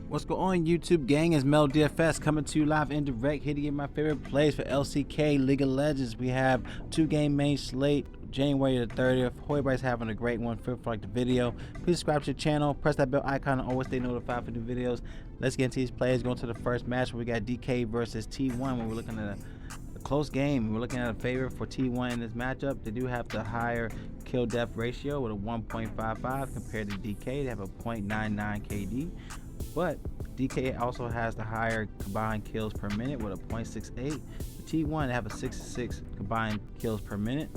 What's going on, YouTube gang? It's Mel DFS coming to you live and direct, here to get my favorite plays for LCK League of Legends. We have 2-game main slate, January the 30th. Hope everybody's having a great one. Feel free to like the video. Please subscribe to the channel, press that bell icon, and always stay notified for new videos. Let's get into these plays. Going to the first match where we got DK versus T1. When we're looking at a close game, we're looking at a favor for T1 in this matchup. They do have the higher kill death ratio with a 1.55 compared to DK. They have a 0.99 KD. But DK also has the higher combined kills per minute with a 0.68. The T1 have a 66 combined kills per minute.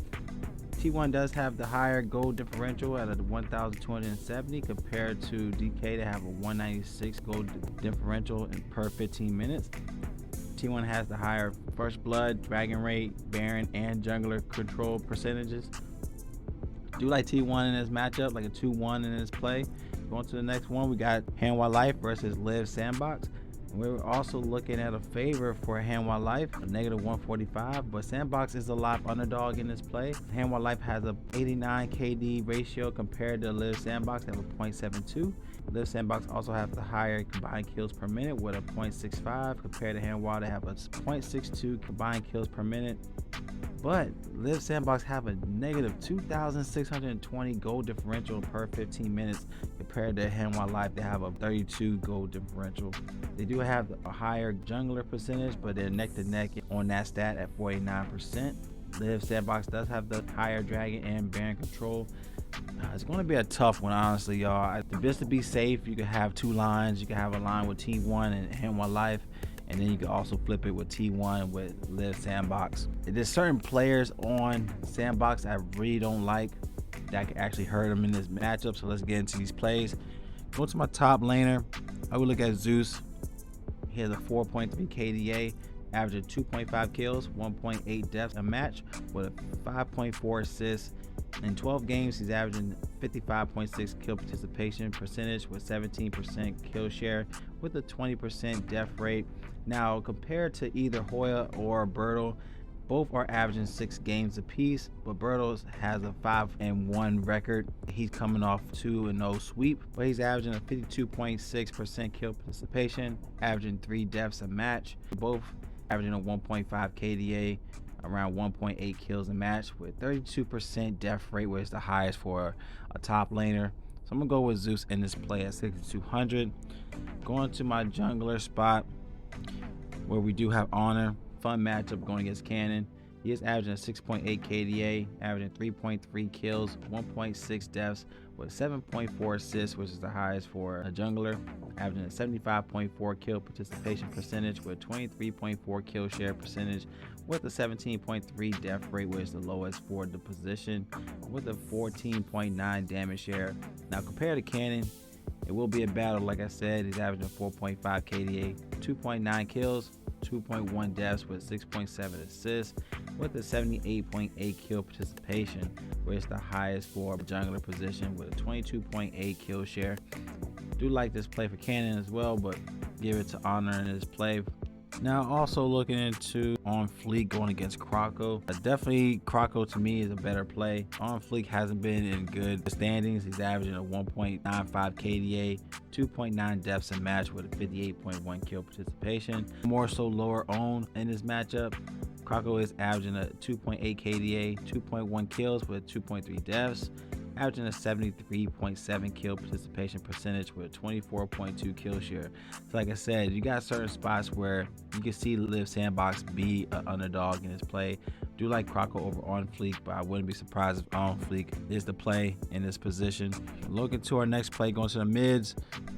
T1 does have the higher goal differential at a 1,270 compared to DK to have a 196 goal differential per 15 minutes. T1 has the higher first blood, dragon rate, baron, and jungler control percentages. Do like T1 in this matchup, like a 2-1 in this play. Going to the next one, we got Hanwha Life versus Live Sandbox. We're also looking at a favor for Hanwha Life, a -145, but Sandbox is a live underdog in this play. Hanwha Life has a 89 KD ratio compared to Live Sandbox, they have a 0.72. Live Sandbox also have the higher combined kills per minute with a 0.65 compared to Hanwha, they have a 0.62 combined kills per minute. But Live Sandbox have a negative 2,620 goal differential per 15 minutes compared to Hanwha Life. They have a 32 goal differential. They do have a higher jungler percentage, but they're neck to neck on that stat at 49%. Live Sandbox does have the higher dragon and baron control. It's going to be a tough one, honestly, y'all. Just to be safe, you can have two lines. You can have a line with T1 and Hanwha Life, and then you can also flip it with T1 with Live Sandbox. There's certain players on Sandbox I really don't like that can actually hurt them in this matchup, so let's get into these plays. Go to my top laner. I would look at Zeus. He has a 4.3 KDA, averaging 2.5 kills, 1.8 deaths a match with a 5.4 assists. In 12 games, he's averaging 55.6 kill participation percentage with 17% kill share with a 20% death rate. Now, compared to either Hoya or Bertle, both are averaging 6 games apiece, but Bertle has a 5-1 record. He's coming off 2-0 sweep, but he's averaging a 52.6% kill participation, averaging 3 deaths a match. Both averaging a 1.5 KDA, around 1.8 kills a match with 32% death rate, which is the highest for a top laner. So I'm gonna go with Zeus in this play at 6,200. Going to my jungler spot where we do have Honor. Fun matchup going against Cannon. He is averaging a 6.8 KDA, averaging 3.3 kills, 1.6 deaths with 7.4 assists, which is the highest for a jungler, averaging a 75.4 kill participation percentage with 23.4 kill share percentage with a 17.3 death rate, which is the lowest for the position, with a 14.9 damage share. Now compared to Cannon, it will be a battle. Like I said, he's averaging 4.5 KDA, 2.9 kills, 2.1 deaths with 6.7 assists with a 78.8 kill participation, which is the highest for a jungler position with a 22.8 kill share. Do like this play for Cannon as well, but give it to Honor in this play. Now also looking into On Fleek going against Croco. Definitely Croco to me is a better play. On Fleek hasn't been in good standings. He's averaging a 1.95 KDA, 2.9 deaths a match with a 58.1 kill participation. More so lower owned in this matchup. Croco is averaging a 2.8 KDA, 2.1 kills with 2.3 deaths, averaging a 73.7 kill participation percentage with a 24.2 kill share. So like I said, you got certain spots where you can see Live Sandbox be an underdog in this play. Do like Croco over On Fleek, but I wouldn't be surprised if On Fleek is the play in this position. Looking to our next play, going to the mids.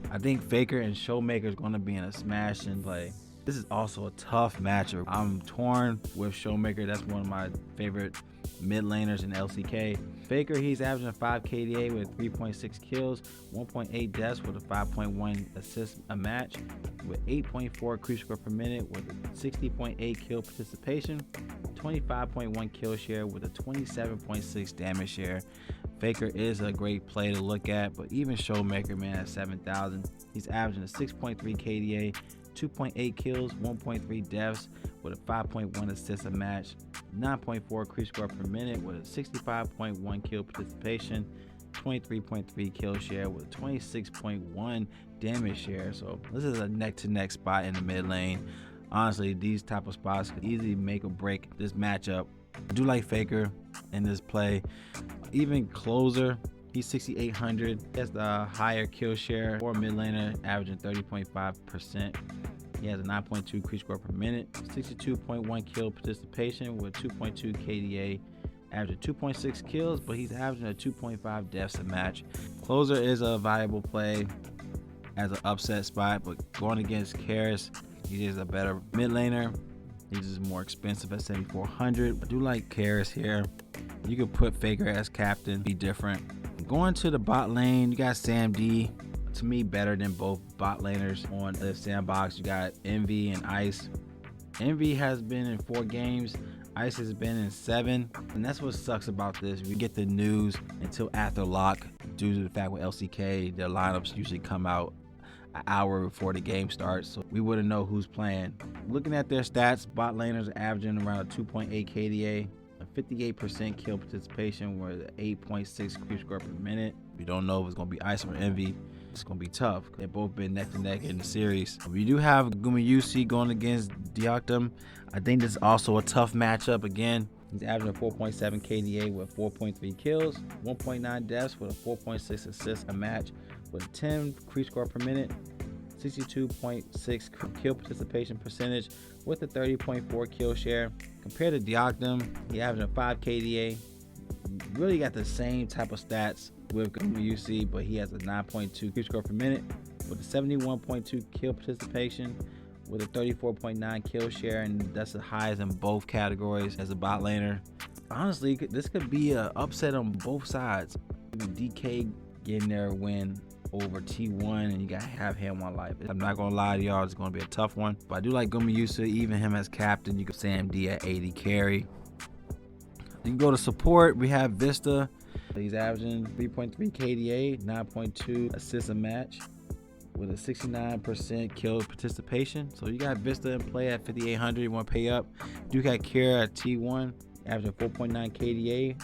I think Faker and Showmaker is going to be in a smashing play. This is also a tough matchup. I'm torn with Showmaker. That's one of my favorite mid laners in LCK. Faker, he's averaging a 5 KDA with 3.6 kills, 1.8 deaths with a 5.1 assists a match, with 8.4 creep score per minute with a 60.8 kill participation, 25.1 kill share with a 27.6 damage share. Faker is a great play to look at, but even Showmaker, man, at 7,000, he's averaging a 6.3 KDA, 2.8 kills, 1.3 deaths with a 5.1 assists a match, 9.4 creep score per minute with a 65.1 kill participation, 23.3 kill share with 26.1 damage share. So this is a neck-to-neck spot in the mid lane. Honestly, these type of spots could easily make or break this matchup. I do like Faker in this play. Even Closer, he's 6,800. He has the higher kill share for mid laner, averaging 30.5%. He has a 9.2 creep score per minute, 62.1 kill participation with 2.2 KDA, averaging 2.6 kills, but he's averaging a 2.5 deaths a match. Closer is a viable play as an upset spot, but going against Karis, he is a better mid laner. He's just more expensive at 7,400. I do like Karis here. You could put Faker as captain, be different. Going to the bot lane, you got Sam D. To me, better than both bot laners on the sandbox. You got Envy and Ice. Envy has been in 4 games. Ice has been in 7. And that's what sucks about this. We get the news until after lock due to the fact with LCK, their lineups usually come out an hour before the game starts, so we wouldn't know who's playing. Looking at their stats, bot laners are averaging around a 2.8 KDA, a 58% kill participation with an 8.6 creep score per minute. We don't know if it's going to be Ice or Envy. It's going to be tough. They've both been neck to neck in the series. We do have Gumayusi going against Diakdom. I think this is also a tough matchup again. He's averaging a 4.7 KDA with 4.3 kills, 1.9 deaths with a 4.6 assists a match with a 10 creep score per minute, 62.6 kill participation percentage with a 30.4 kill share. Compared to Diakdom, he averaging a 5 KDA. Really got the same type of stats with Gumayusi, but he has a 9.2 creep score per minute with a 71.2 kill participation with a 34.9 kill share, and that's the highest in both categories as a bot laner. Honestly, this could be an upset on both sides. Even DK getting their win over T1, and you gotta have him on life. I'm not gonna lie to y'all, it's gonna be a tough one, but I do like Gumayusi, even him as captain. You can Sam D at 80 carry. You can go to support. We have Vista. He's averaging 3.3 KDA, 9.2 assists a match with a 69% kill participation. So you got Vista in play at 5,800. You want to pay up. You got Kira at T1, averaging 4.9 KDA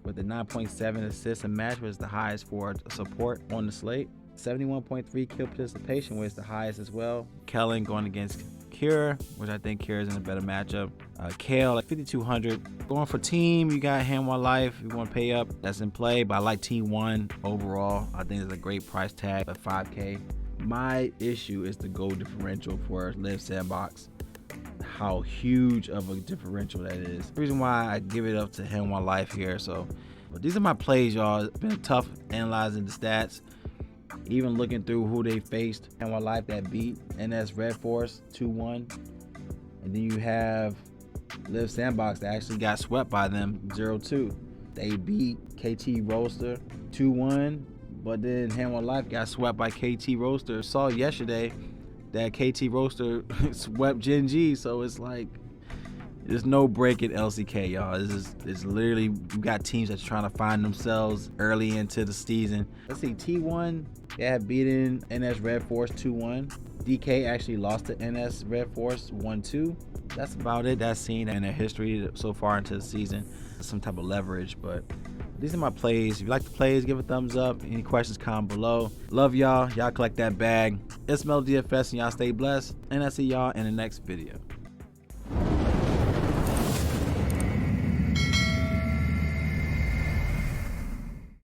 with a 9.7 assists a match, which is the highest for support on the slate. 71.3 kill participation, which is the highest as well. Kellen going against Kira, which I think Kira is in a better matchup. Kale at 5,200. Going for team, you got Hanwha Life. You want to pay up, that's in play, but I like T1 overall. I think it's a great price tag at 5K. My issue is the goal differential for Live Sandbox. How huge of a differential that is. The reason why I give it up to Hanwha Life here. So, but these are my plays, y'all. It's been tough analyzing the stats. Even looking through who they faced. Hanwha Life that beat NS Red Force 2-1. And then you have Live Sandbox that actually got swept by them 0-2. They beat KT Roaster 2-1, but then Hanwha Life got swept by KT Roaster. Saw yesterday that KT Roaster swept Gen G, so it's like there's no break at LCK, y'all. It's literally, you got teams that's trying to find themselves early into the season. Let's see, T1, they have beaten NS Red Force 2-1. DK actually lost to NS Red Force 1-2. That's about it. That's seen in their history so far into the season. Some type of leverage, but these are my plays. If you like the plays, give a thumbs up. Any questions, comment below. Love y'all. Y'all collect that bag. It's Melo DFS, and y'all stay blessed. And I'll see y'all in the next video.